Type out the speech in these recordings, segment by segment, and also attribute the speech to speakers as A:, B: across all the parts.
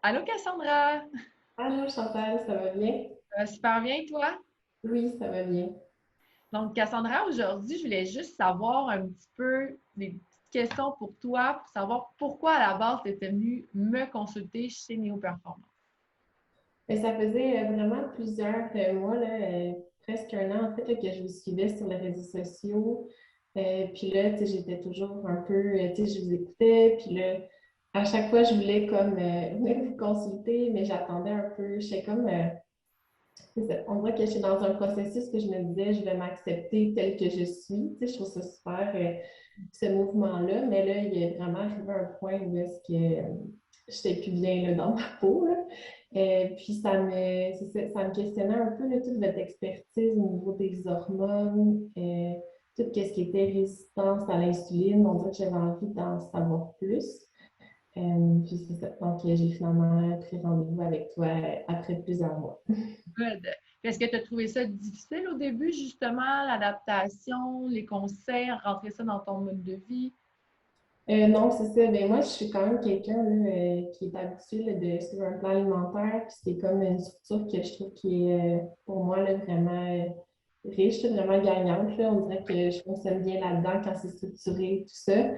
A: Allô Cassandra,
B: Allô Chantal, ça va bien?
A: ça va super bien toi?
B: Oui, ça va bien.
A: Donc Cassandra, aujourd'hui, je voulais juste savoir un petit peu des petites questions pour toi, pour savoir pourquoi à la base tu étais venue me consulter chez Néo Performance.
B: Ça faisait vraiment plusieurs mois, là, presque un an en fait, là, que je vous suivais sur les réseaux sociaux. Puis là, tu sais, j'étais toujours un peu, tu sais, je vous écoutais. Puis là, à chaque fois, je voulais comme venir vous consulter, mais j'attendais un peu. J'étais comme, c'est ça. On voit que je suis dans un processus que je me disais, je vais m'accepter telle que je suis. Tu sais, je trouve ça super, ce mouvement-là. Mais là, il est vraiment arrivé un point où est-ce que j'étais plus bien là, dans ma peau. Là. Puis ça me questionnait un peu là, toute votre expertise au niveau des hormones, tout ce qui était résistance à l'insuline. On dirait que j'avais envie d'en savoir plus. Puis c'est ça. Donc, j'ai finalement pris rendez-vous avec toi après plusieurs mois.
A: Good. Est-ce que tu as trouvé ça difficile au début, justement, l'adaptation, les conseils, rentrer ça dans ton mode de vie?
B: Non, c'est ça. Ben, moi, je suis quand même quelqu'un là, qui est habitué là, de suivre un plan alimentaire. Puis c'est comme une structure que je trouve qui est pour moi là, vraiment riche, là, vraiment gagnante. Là. On dirait que je fonctionne bien là-dedans quand c'est structuré, tout ça.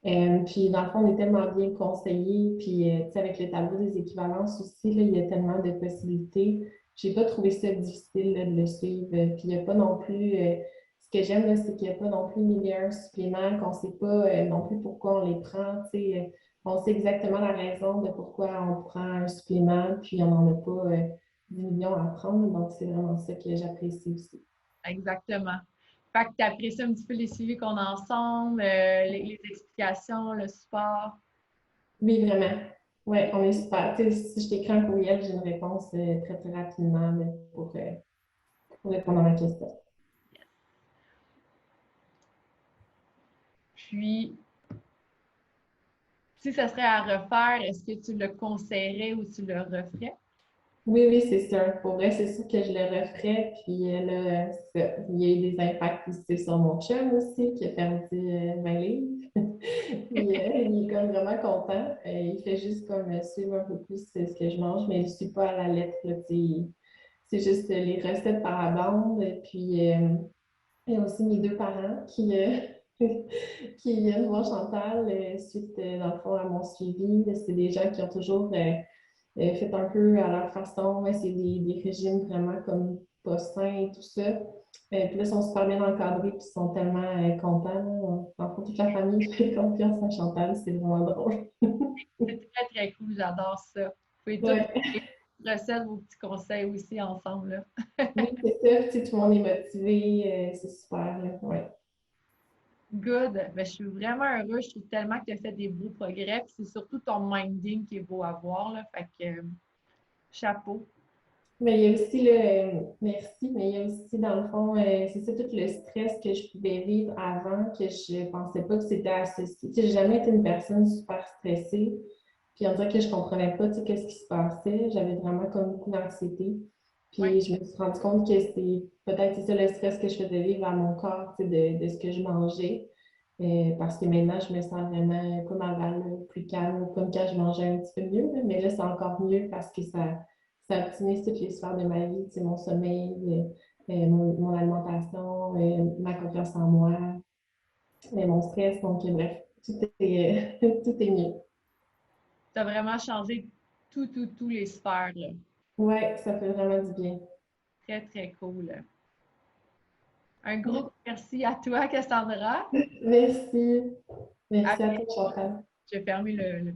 B: Puis dans le fond, on est tellement bien conseillé. Puis tu sais, avec le tableau des équivalences aussi, là, il y a tellement de possibilités. J'ai pas trouvé ça difficile là, de le suivre. Puis il n'y a pas non plus. Ce que j'aime, là, c'est qu'il n'y a pas non plus mille et un suppléments, qu'on ne sait pas non plus pourquoi on les prend. Tu sais, on sait exactement la raison de pourquoi on prend un supplément, puis on n'en a pas 10 millions à prendre. Donc, c'est vraiment ça que j'apprécie aussi.
A: Exactement. Fait que tu apprécies un petit peu les suivis qu'on a ensemble, les explications, le support.
B: Oui, vraiment. Oui, on est super. Tu sais, si je t'écris un courriel, j'ai une réponse très, très rapidement là, pour répondre à ma question.
A: Puis, si ça serait à refaire, est-ce que tu le conseillerais ou tu le referais?
B: Oui, oui, c'est sûr. Pour vrai, c'est sûr que je le referais. Puis là, il y a eu des impacts positifs sur mon chum aussi, qui a perdu 20 livres. Puis, il est comme vraiment content. Il fait juste comme suivre un peu plus ce que je mange, mais il ne suit pas à la lettre. Là, tu sais. C'est juste les recettes par la bande. Puis, il y a aussi mes deux parents qui viennent voir Chantal suite, dans le fond, à mon suivi. C'est des gens qui ont toujours fait un peu à leur façon. Ouais, c'est des régimes vraiment comme pas sains et tout ça. Puis là, ils sont super bien encadrés, puis ils sont tellement contents. Là. Dans le fond, toute la famille fait confiance à Chantal, c'est vraiment drôle.
A: C'est très, très cool, j'adore ça. Vous pouvez toutes
B: Ouais.
A: les recettes, vos petits conseils aussi ensemble, là.
B: Oui, c'est ça. Tu sais, tout le monde est motivé, c'est super. Là. Ouais.
A: Good. Ben, je suis vraiment heureuse. Je trouve tellement que tu as fait des beaux progrès. Puis c'est surtout ton minding qui est beau à voir, là. Fait que chapeau.
B: Mais il y a aussi le merci, mais il y a aussi, dans le fond, c'est ça tout le stress que je pouvais vivre avant, que je pensais pas que c'était associé. Tu sais, j'ai jamais été une personne super stressée. Puis on dirait que je comprenais pas, tu sais, qu'est-ce qui se passait. J'avais vraiment comme beaucoup d'anxiété.
A: Oui,
B: Puis je me suis rendu compte que c'est peut-être c'est ça le stress que je faisais vivre à mon corps, tu sais, de ce que je mangeais. Parce que maintenant, je me sens vraiment comme avant, là, plus calme, comme quand je mangeais un petit peu mieux. Là. Mais là, c'est encore mieux parce que ça optimise toutes les sphères de ma vie, tu sais, mon sommeil, mon alimentation, ma confiance en moi, mon stress. Donc, bref, tout est mieux.
A: tu as vraiment changé tous les sphères, là.
B: Ouais, ça fait vraiment du bien.
A: Très, très cool. Un gros merci à toi, Cassandra.
B: Merci.
A: À-
B: Merci à toi, Chantal.
A: Je vais fermer le